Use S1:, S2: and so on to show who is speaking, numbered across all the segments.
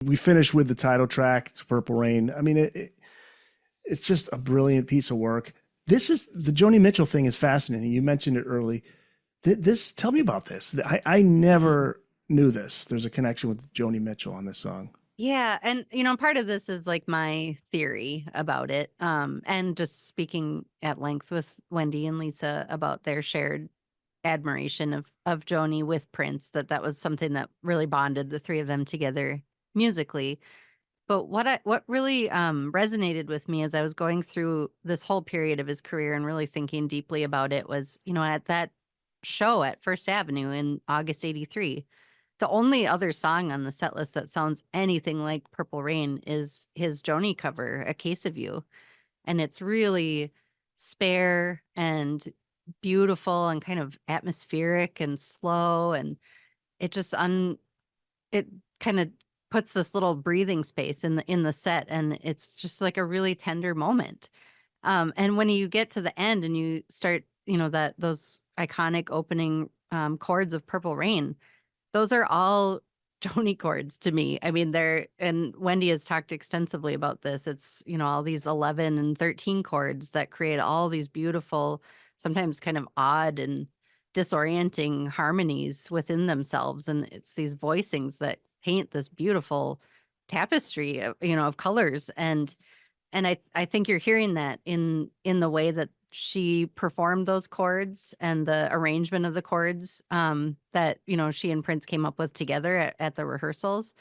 S1: we finish with the title track, it's Purple Rain. I mean, it's just a brilliant piece of work. This is the Joni Mitchell thing is fascinating. You mentioned it early. This, tell me about this. I never knew this. There's a connection with Joni Mitchell on this song.
S2: Yeah, and part of this is like my theory about it. And just speaking at length with Wendy and Lisa about their shared admiration of Joni with Prince, that was something that really bonded the three of them together musically. But what really resonated with me as I was going through this whole period of his career and really thinking deeply about it was, at that show at First Avenue in August '83, the only other song on the set list that sounds anything like Purple Rain is his Joni cover, A Case of You. And it's really spare and beautiful and kind of atmospheric and slow. And it just it kind of puts this little breathing space in the set. And it's just like a really tender moment. And when you get to the end and you start, those iconic opening chords of Purple Rain, those are all Joni chords to me. I mean, and Wendy has talked extensively about this. It's, all these 11 and 13 chords that create all these beautiful, sometimes kind of odd and disorienting harmonies within themselves. And it's these voicings that paint this beautiful tapestry of colors. And I think you're hearing that in the way that she performed those chords and the arrangement of the chords that she and Prince came up with together at the rehearsals,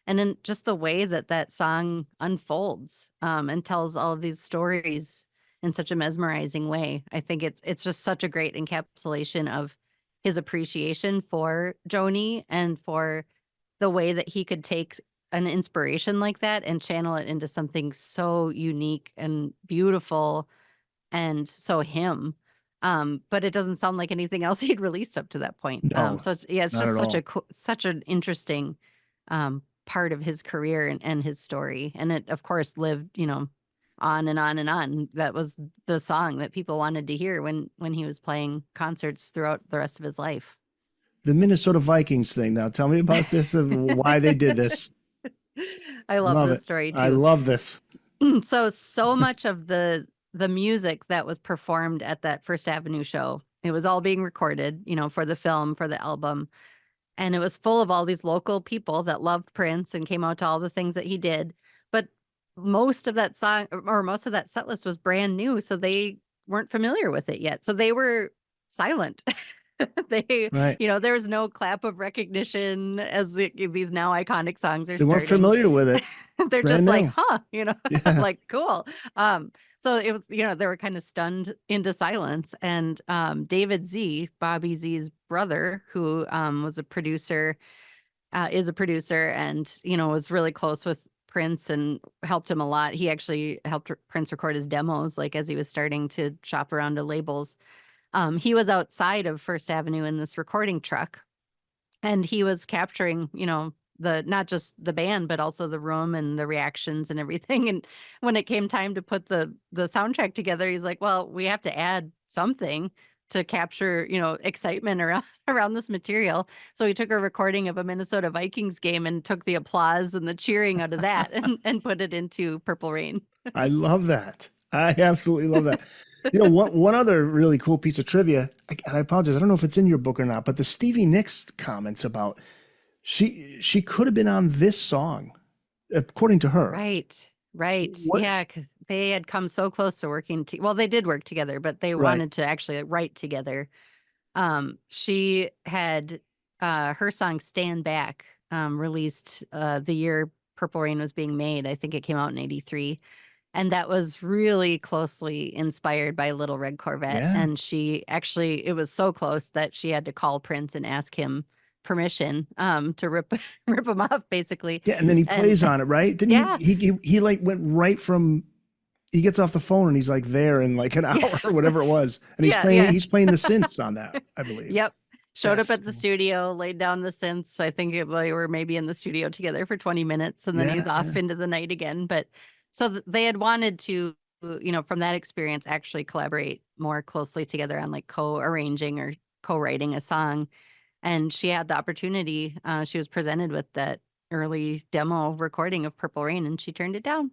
S2: and then just the way that song unfolds and tells all of these stories in such a mesmerizing way. I think it's just such a great encapsulation of his appreciation for Joni and for the way that he could take an inspiration like that and channel it into something so unique and beautiful and so him. But it doesn't sound like anything else he'd released up to that point.
S1: No,
S2: So it's
S1: not
S2: just
S1: at all.
S2: such an interesting part of his career and his story. And it, of course, lived, on and on and on. That was the song that people wanted to hear when he was playing concerts throughout the rest of his life.
S1: The Minnesota Vikings thing. Now, tell me about this of why they did this.
S2: I love
S1: Love
S2: this
S1: it.
S2: story
S1: I
S2: too.
S1: love this.
S2: So much of the music that was performed at that First Avenue show, it was all being recorded, for the film, for the album. And it was full of all these local people that loved Prince and came out to all the things that he did. But most of that song or most of that set list was brand new. So they weren't familiar with it yet. So they were silent. They,
S1: Right.
S2: there was no clap of recognition as these now iconic songs are
S1: They weren't
S2: starting.
S1: familiar with it.
S2: They're
S1: Brand
S2: just like,
S1: new.
S2: huh,
S1: Yeah.
S2: like cool. So it was, they were kind of stunned into silence. And David Z, Bobby Z's brother, who was a producer, is a producer and, was really close with Prince and helped him a lot. He actually helped Prince record his demos, like as he was starting to shop around to labels. He was outside of First Avenue in this recording truck, and he was capturing, the not just the band, but also the room and the reactions and everything. And when it came time to put the soundtrack together, he's like, well, we have to add something to capture, excitement around around this material. So he took a recording of a Minnesota Vikings game and took the applause and the cheering out of that and put it into Purple Rain.
S1: I love that. I absolutely love that. One other really cool piece of trivia, and I apologize, I don't know if it's in your book or not, but the Stevie Nicks comments about she could have been on this song, according to her.
S2: Right. Right.
S1: What?
S2: Yeah, 'cause they had come so close to working well, they did work together, but they
S1: Right.
S2: wanted to actually write together. She had her song Stand Back released the year Purple Rain was being made. I think it came out in '83. And that was really closely inspired by Little Red Corvette.
S1: Yeah.
S2: And she actually, it was so close that she had to call Prince and ask him permission to rip rip him off, basically.
S1: Yeah. And then he
S2: And
S1: plays on it, right? Didn't
S2: yeah,
S1: he like went right from he gets off the phone and he's like there in like an hour or
S2: yes,
S1: whatever it was. And
S2: yeah, yeah,
S1: he's playing the synths on that, I believe.
S2: yep. Showed up
S1: That's
S2: at the studio, laid down the synths. I think they were maybe in the studio together for 20 minutes, and then he's
S1: yeah,
S2: off
S1: yeah.
S2: into the night again. But so they had wanted to, from that experience, actually collaborate more closely together on like co-arranging or co-writing a song. And she had the opportunity. She was presented with that early demo recording of Purple Rain, and she turned it down.